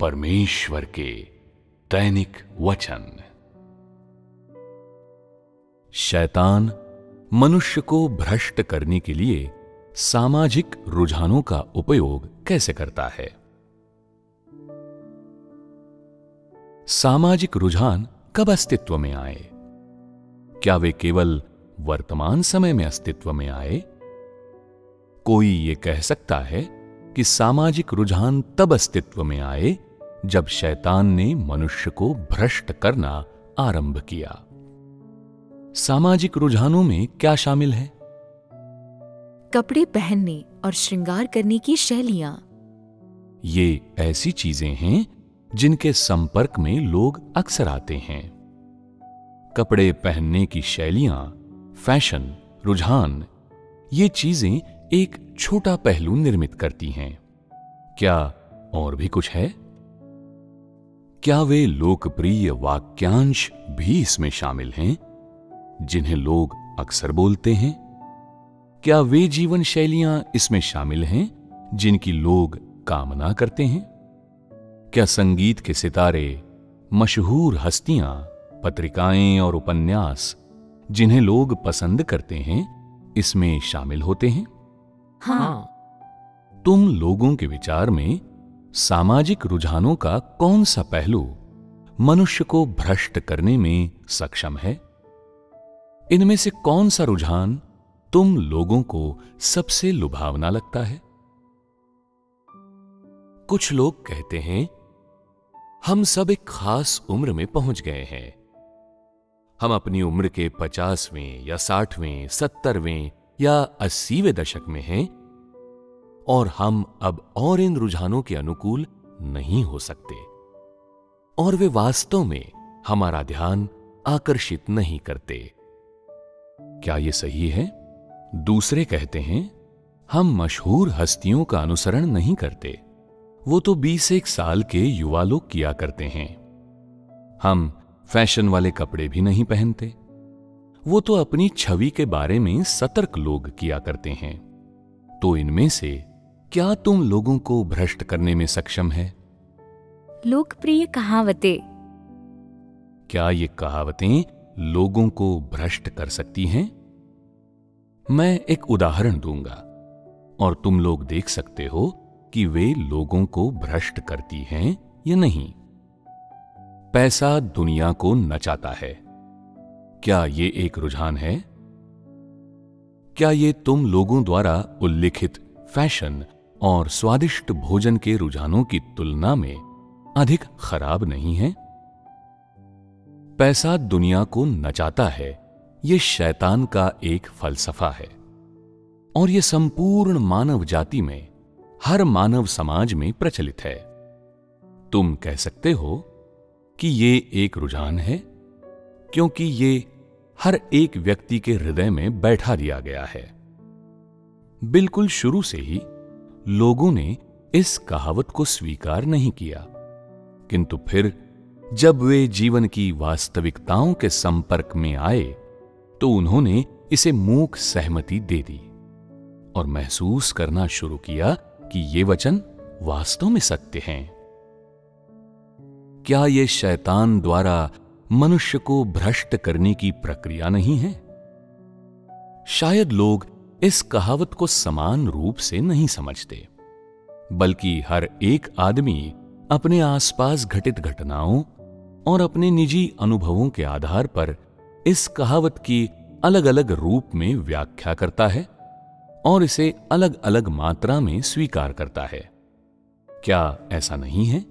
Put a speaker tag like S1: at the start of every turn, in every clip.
S1: परमेश्वर के दैनिक वचन। शैतान मनुष्य को भ्रष्ट करने के लिए सामाजिक रुझानों का उपयोग कैसे करता है? सामाजिक रुझान कब अस्तित्व में आए? क्या वे केवल वर्तमान समय में अस्तित्व में आए? कोई ये कह सकता है कि सामाजिक रुझान तब अस्तित्व में आए जब शैतान ने मनुष्य को भ्रष्ट करना आरंभ किया। सामाजिक रुझानों में क्या शामिल है?
S2: कपड़े पहनने और श्रृंगार करने की शैलियां।
S1: ये ऐसी चीजें हैं जिनके संपर्क में लोग अक्सर आते हैं। कपड़े पहनने की शैलियां, फैशन, रुझान, ये चीजें एक छोटा पहलू निर्मित करती हैं। क्या और भी कुछ है? क्या वे लोकप्रिय वाक्यांश भी इसमें शामिल हैं जिन्हें लोग अक्सर बोलते हैं? क्या वे जीवन शैलियां इसमें शामिल हैं जिनकी लोग कामना करते हैं? क्या संगीत के सितारे, मशहूर हस्तियां, पत्रिकाएं और उपन्यास जिन्हें लोग पसंद करते हैं इसमें शामिल होते हैं?
S2: हाँ।
S1: तुम लोगों के विचार में सामाजिक रुझानों का कौन सा पहलू मनुष्य को भ्रष्ट करने में सक्षम है? इनमें से कौन सा रुझान तुम लोगों को सबसे लुभावना लगता है? कुछ लोग कहते हैं, हम सब एक खास उम्र में पहुंच गए हैं। हम अपनी उम्र के 50वें या 60वें, 70वें या 80वें दशक में हैं और हम अब और इन रुझानों के अनुकूल नहीं हो सकते और वे वास्तव में हमारा ध्यान आकर्षित नहीं करते। क्या यह सही है? दूसरे कहते हैं, हम मशहूर हस्तियों का अनुसरण नहीं करते, वो तो 20 साल के युवा लोग किया करते हैं। हम फैशन वाले कपड़े भी नहीं पहनते, वो तो अपनी छवि के बारे में सतर्क लोग किया करते हैं। तो इनमें से क्या तुम लोगों को भ्रष्ट करने में सक्षम है?
S2: लोकप्रिय कहावतें।
S1: क्या ये कहावतें लोगों को भ्रष्ट कर सकती हैं? मैं एक उदाहरण दूंगा और तुम लोग देख सकते हो कि वे लोगों को भ्रष्ट करती हैं या नहीं। पैसा दुनिया को नचाता है। क्या ये एक रुझान है? क्या ये तुम लोगों द्वारा उल्लिखित फैशन और स्वादिष्ट भोजन के रुझानों की तुलना में अधिक खराब नहीं है? पैसा दुनिया को नचाता है, यह शैतान का एक फलसफा है और यह संपूर्ण मानव जाति में, हर मानव समाज में प्रचलित है। तुम कह सकते हो कि यह एक रुझान है क्योंकि यह हर एक व्यक्ति के हृदय में बैठा दिया गया है। बिल्कुल शुरू से ही लोगों ने इस कहावत को स्वीकार नहीं किया, किंतु फिर जब वे जीवन की वास्तविकताओं के संपर्क में आए तो उन्होंने इसे मूक सहमति दे दी और महसूस करना शुरू किया कि ये वचन वास्तव में सत्य हैं। क्या ये शैतान द्वारा मनुष्य को भ्रष्ट करने की प्रक्रिया नहीं है? शायद लोग इस कहावत को समान रूप से नहीं समझते, बल्कि हर एक आदमी अपने आसपास घटित घटनाओं और अपने निजी अनुभवों के आधार पर इस कहावत की अलग अलग रूप में व्याख्या करता है और इसे अलग अलग मात्रा में स्वीकार करता है। क्या ऐसा नहीं है?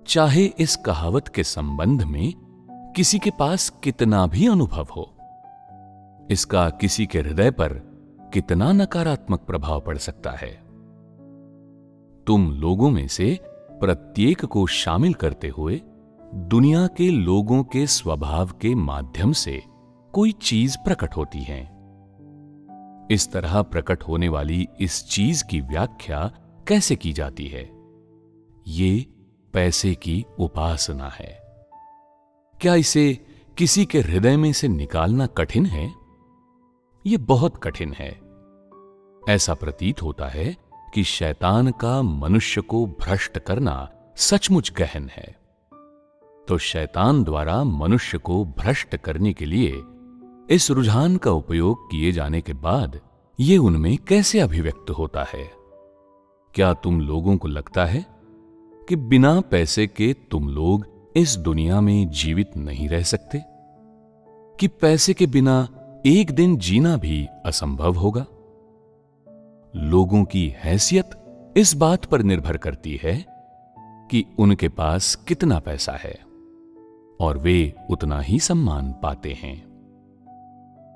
S1: चाहे इस कहावत के संबंध में किसी के पास कितना भी अनुभव हो, इसका किसी के हृदय पर कितना नकारात्मक प्रभाव पड़ सकता है। तुम लोगों में से प्रत्येक को शामिल करते हुए दुनिया के लोगों के स्वभाव के माध्यम से कोई चीज प्रकट होती है। इस तरह प्रकट होने वाली इस चीज की व्याख्या कैसे की जाती है? ये पैसे की उपासना है। क्या इसे किसी के हृदय में से निकालना कठिन है? यह बहुत कठिन है। ऐसा प्रतीत होता है कि शैतान का मनुष्य को भ्रष्ट करना सचमुच गहन है, तो शैतान द्वारा मनुष्य को भ्रष्ट करने के लिए इस रुझान का उपयोग किए जाने के बाद यह उनमें कैसे अभिव्यक्त होता है? क्या तुम लोगों को लगता है कि बिना पैसे के तुम लोग इस दुनिया में जीवित नहीं रह सकते? कि पैसे के बिना एक दिन जीना भी असंभव होगा? लोगों की हैसियत इस बात पर निर्भर करती है कि उनके पास कितना पैसा है और वे उतना ही सम्मान पाते हैं।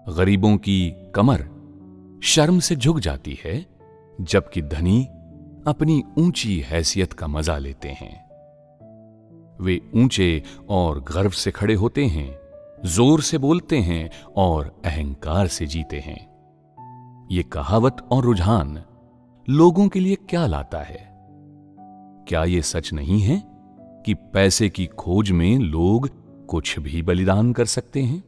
S1: गरीबों की कमर शर्म से झुक जाती है, जबकि धनी अपनी ऊंची हैसियत का मजा लेते हैं। वे ऊंचे और गर्व से खड़े होते हैं, जोर से बोलते हैं और अहंकार से जीते हैं। ये कहावत और रुझान लोगों के लिए क्या लाता है? क्या ये सच नहीं है कि पैसे की खोज में लोग कुछ भी बलिदान कर सकते हैं?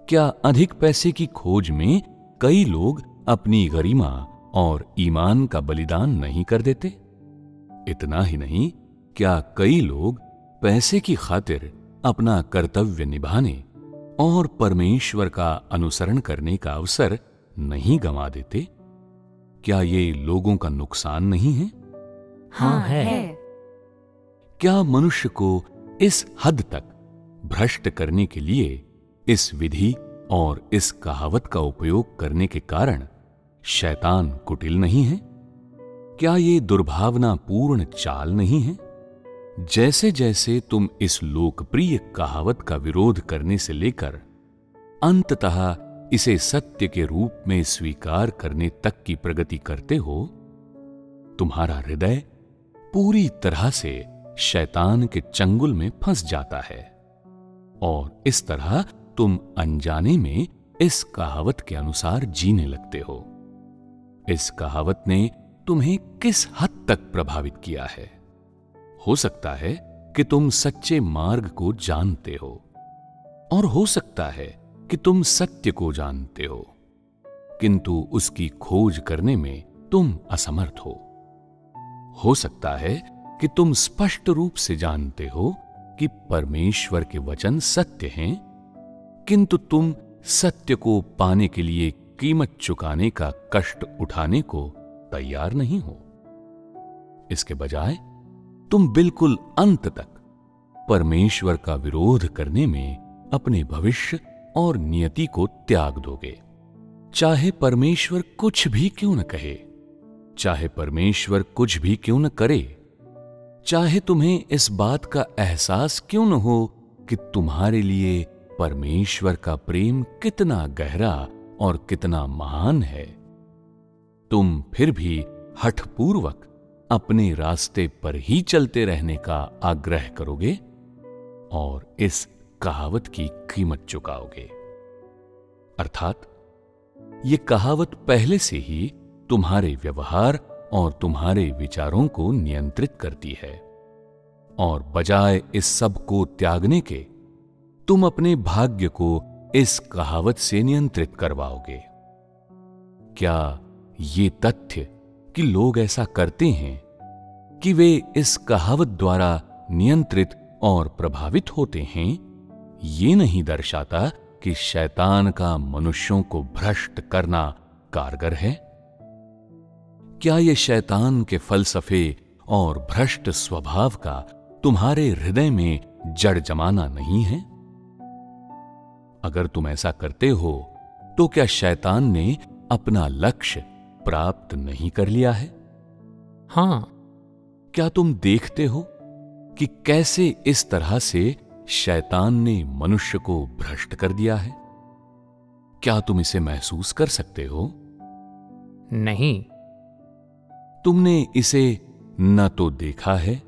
S1: क्या अधिक पैसे की खोज में कई लोग अपनी गरिमा और ईमान का बलिदान नहीं कर देते? इतना ही नहीं, क्या कई लोग पैसे की खातिर अपना कर्तव्य निभाने और परमेश्वर का अनुसरण करने का अवसर नहीं गंवा देते? क्या ये लोगों का नुकसान नहीं है?
S2: हाँ है।
S1: क्या मनुष्य को इस हद तक भ्रष्ट करने के लिए इस विधि और इस कहावत का उपयोग करने के कारण शैतान कुटिल नहीं है? क्या ये दुर्भावनापूर्ण चाल नहीं है? जैसे जैसे तुम इस लोकप्रिय कहावत का विरोध करने से लेकर अंततः इसे सत्य के रूप में स्वीकार करने तक की प्रगति करते हो, तुम्हारा हृदय पूरी तरह से शैतान के चंगुल में फंस जाता है और इस तरह तुम अनजाने में इस कहावत के अनुसार जीने लगते हो। इस कहावत ने तुम्हें किस हद तक प्रभावित किया है? हो सकता है कि तुम सच्चे मार्ग को जानते हो और हो सकता है कि तुम सत्य को जानते हो, किंतु उसकी खोज करने में तुम असमर्थ हो। हो सकता है कि तुम स्पष्ट रूप से जानते हो कि परमेश्वर के वचन सत्य हैं, किंतु तुम सत्य को पाने के लिए कीमत चुकाने का कष्ट उठाने को तैयार नहीं हो। इसके बजाय तुम बिल्कुल अंत तक परमेश्वर का विरोध करने में अपने भविष्य और नियति को त्याग दोगे। चाहे परमेश्वर कुछ भी क्यों न कहे, चाहे परमेश्वर कुछ भी क्यों न करे, चाहे तुम्हें इस बात का एहसास क्यों न हो कि तुम्हारे लिए परमेश्वर का प्रेम कितना गहरा और कितना महान है, तुम फिर भी हठपूर्वक अपने रास्ते पर ही चलते रहने का आग्रह करोगे और इस कहावत की कीमत चुकाओगे। अर्थात ये कहावत पहले से ही तुम्हारे व्यवहार और तुम्हारे विचारों को नियंत्रित करती है और बजाय इस सब को त्यागने के तुम अपने भाग्य को इस कहावत से नियंत्रित करवाओगे। क्या ये तथ्य कि लोग ऐसा करते हैं कि वे इस कहावत द्वारा नियंत्रित और प्रभावित होते हैं, ये नहीं दर्शाता कि शैतान का मनुष्यों को भ्रष्ट करना कारगर है? क्या ये शैतान के फलसफे और भ्रष्ट स्वभाव का तुम्हारे हृदय में जड़ जमाना नहीं है? अगर तुम ऐसा करते हो तो क्या शैतान ने अपना लक्ष्य प्राप्त नहीं कर लिया है?
S3: हां।
S1: क्या तुम देखते हो कि कैसे इस तरह से शैतान ने मनुष्य को भ्रष्ट कर दिया है? क्या तुम इसे महसूस कर सकते हो?
S3: नहीं।
S1: तुमने इसे न तो देखा है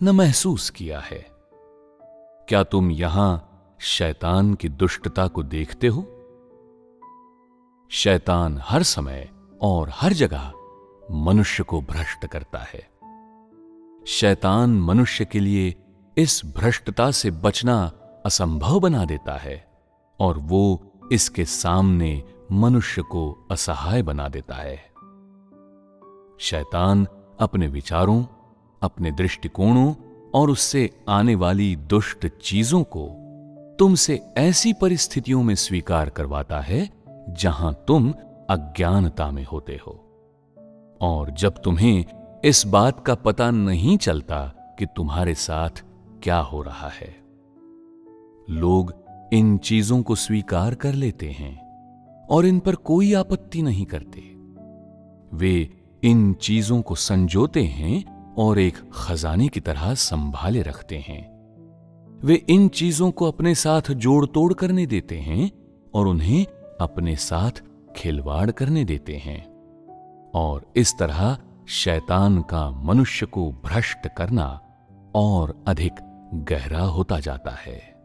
S1: न महसूस किया है। क्या तुम यहां शैतान की दुष्टता को देखते हो? शैतान हर समय और हर जगह मनुष्य को भ्रष्ट करता है। शैतान मनुष्य के लिए इस भ्रष्टता से बचना असंभव बना देता है और वो इसके सामने मनुष्य को असहाय बना देता है। शैतान अपने विचारों, अपने दृष्टिकोणों और उससे आने वाली दुष्ट चीजों को तुमसे ऐसी परिस्थितियों में स्वीकार करवाता है जहां तुम अज्ञानता में होते हो। और जब तुम्हें इस बात का पता नहीं चलता कि तुम्हारे साथ क्या हो रहा है, लोग इन चीजों को स्वीकार कर लेते हैं और इन पर कोई आपत्ति नहीं करते। वे इन चीजों को संजोते हैं और एक खजाने की तरह संभाले रखते हैं। वे इन चीजों को अपने साथ जोड़ तोड़ करने देते हैं और उन्हें अपने साथ खिलवाड़ करने देते हैं। और इस तरह शैतान का मनुष्य को भ्रष्ट करना और अधिक गहरा होता जाता है।